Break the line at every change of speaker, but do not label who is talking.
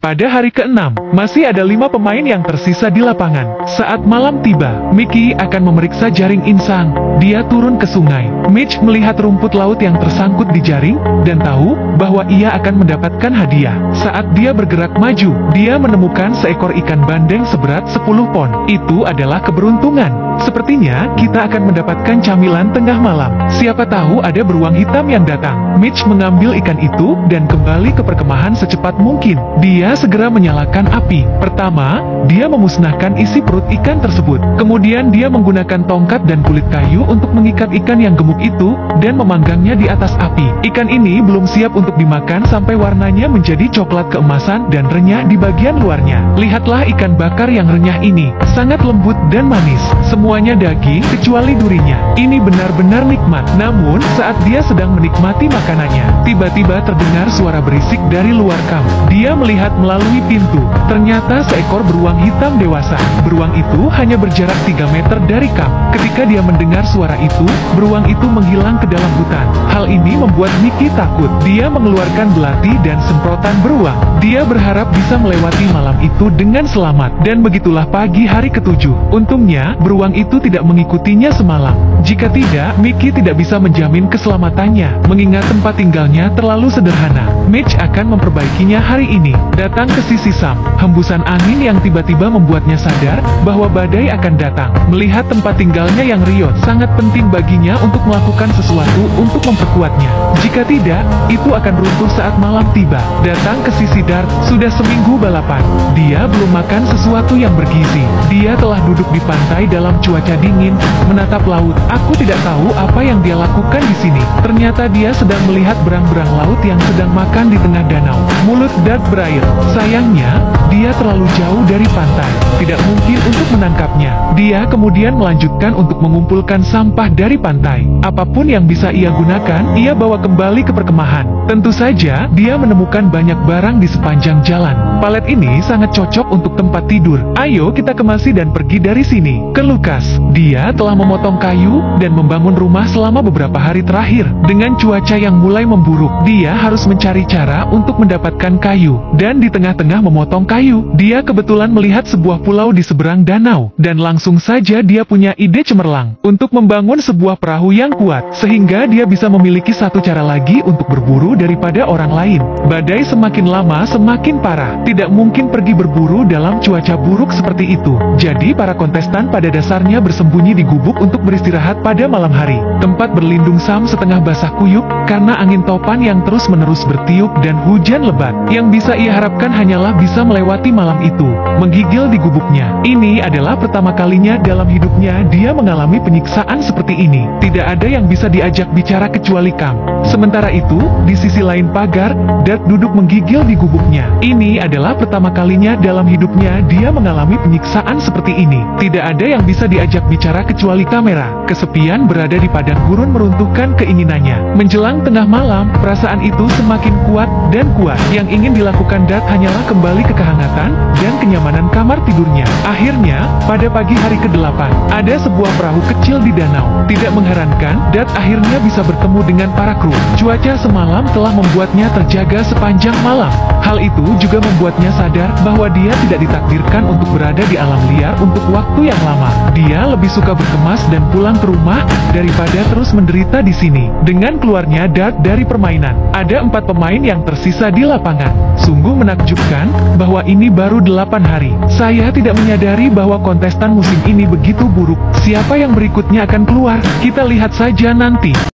Pada hari ke-6, masih ada 5 pemain yang tersisa di lapangan. Saat malam tiba, Mickey akan memeriksa jaring insang. Dia turun ke sungai. Mitch melihat rumput laut yang tersangkut di jaring, dan tahu bahwa ia akan mendapatkan hadiah. Saat dia bergerak maju, dia menemukan seekor ikan bandeng seberat 10 pon. Itu adalah keberuntungan. Sepertinya kita akan mendapatkan camilan tengah malam. Siapa tahu ada beruang hitam yang datang. Mitch mengambil ikan itu dan kembali ke perkemahan secepat mungkin. Dia segera menyalakan api. Pertama, dia memusnahkan isi perut ikan tersebut. Kemudian dia menggunakan tongkat dan kulit kayu untuk mengikat ikan yang gemuk itu dan memanggangnya di atas api. Ikan ini belum siap untuk dimakan sampai warnanya menjadi coklat keemasan dan renyah di bagian luarnya. Lihatlah ikan bakar yang renyah ini, sangat lembut dan manis. Semuanya daging kecuali durinya. Ini benar-benar nikmat. Namun, saat dia sedang menikmati makanannya, tiba-tiba terdengar suara berisik dari luar kamp. Dia melihat melalui pintu. Ternyata seekor beruang hitam dewasa. Beruang itu hanya berjarak 3 meter dari kamp. Ketika dia mendengar suara itu, beruang itu menghilang ke dalam hutan. Hal ini membuat Mickey takut. Dia mengeluarkan belati dan semprotan beruang. Dia berharap bisa melewati malam itu dengan selamat. Dan begitulah pagi hari ke-7. Untungnya, beruang itu tidak mengikutinya semalam. Jika tidak, Mickey tidak bisa menjamin keselamatannya, mengingat tempat tinggalnya terlalu sederhana. Mitch akan memperbaikinya hari ini. Datang ke sisi Sam, hembusan angin yang tiba-tiba membuatnya sadar bahwa badai akan datang. Melihat tempat tinggalnya yang riot, sangat penting baginya untuk melakukan sesuatu untuk memperkuatnya. Jika tidak, itu akan runtuh saat malam tiba. Datang ke sisi Dart, sudah seminggu balapan. Dia belum makan sesuatu yang bergizi. Dia telah duduk di pantai dalam cuaca dingin, menatap laut. Aku tidak tahu apa yang dia lakukan di sini. Ternyata dia sedang melihat berang-berang laut yang sedang makan di tengah danau. Mulut Dart berair. Sayangnya, dia terlalu jauh dari pantai. Tidak mungkin untuk menangkapnya. Dia kemudian melanjutkan untuk mengumpulkan sampah dari pantai. Apapun yang bisa ia gunakan, ia bawa kembali ke perkemahan. Tentu saja, dia menemukan banyak barang di sepanjang jalan. Palet ini sangat cocok untuk tempat tidur. Ayo kita kemasi dan pergi dari sini. Ke Lucas. Dia telah memotong kayu dan membangun rumah selama beberapa hari terakhir. Dengan cuaca yang mulai memburuk, dia harus mencari cara untuk mendapatkan kayu. Dan di tengah-tengah memotong kayu, dia kebetulan melihat sebuah pulau di seberang danau. Dan langsung saja dia punya ide cemerlang untuk membangun sebuah perahu yang kuat, sehingga dia bisa memiliki satu cara lagi untuk berburu daripada orang lain. Badai semakin lama semakin parah. Tidak mungkin pergi berburu dalam cuaca buruk seperti itu. Jadi para kontestan pada dasarnya bersembunyi di gubuk untuk beristirahat pada malam hari. Tempat berlindung Sam setengah basah kuyup karena angin topan yang terus-menerus bertiup dan hujan lebat. Yang bisa ia harapkan hanyalah bisa melewati malam itu, menggigil di gubuknya. Ini adalah pertama kalinya dalam hidupnya dia mengalami penyiksaan seperti ini. Tidak ada yang bisa diajak bicara kecuali Kam. Sementara itu, di sisi lain pagar, Dart duduk menggigil di gubuknya. Ini adalah pertama kalinya dalam hidupnya dia mengalami penyiksaan seperti ini. Tidak ada yang bisa diajak bicara kecuali kamera. Kesepian berada di padang gurun meruntuhkan keinginannya. Menjelang tengah malam, perasaan itu semakin kuat dan kuat. Yang ingin dilakukan Dart hanyalah kembali ke kehangatan dan kenyamanan kamar tidurnya. Akhirnya, pada pagi hari ke-8, ada sebuah perahu kecil di danau. Tidak mengherankan, Dart akhirnya bisa bertemu dengan para kru. Cuaca semalam telah membuatnya terjaga sepanjang malam. Hal itu juga membuatnya sadar bahwa dia tidak ditakdirkan untuk berada di alam liar untuk waktu yang lama. Dia lebih suka berkemas dan pulang ke rumah daripada terus menderita di sini. Dengan keluarnya Dart dari permainan, ada 4 pemain yang tersisa di lapangan. Sungguh menakjubkan bahwa ini baru 8 hari. Saya tidak menyadari bahwa kontestan musim ini begitu buruk. Siapa yang berikutnya akan keluar? Kita lihat saja nanti.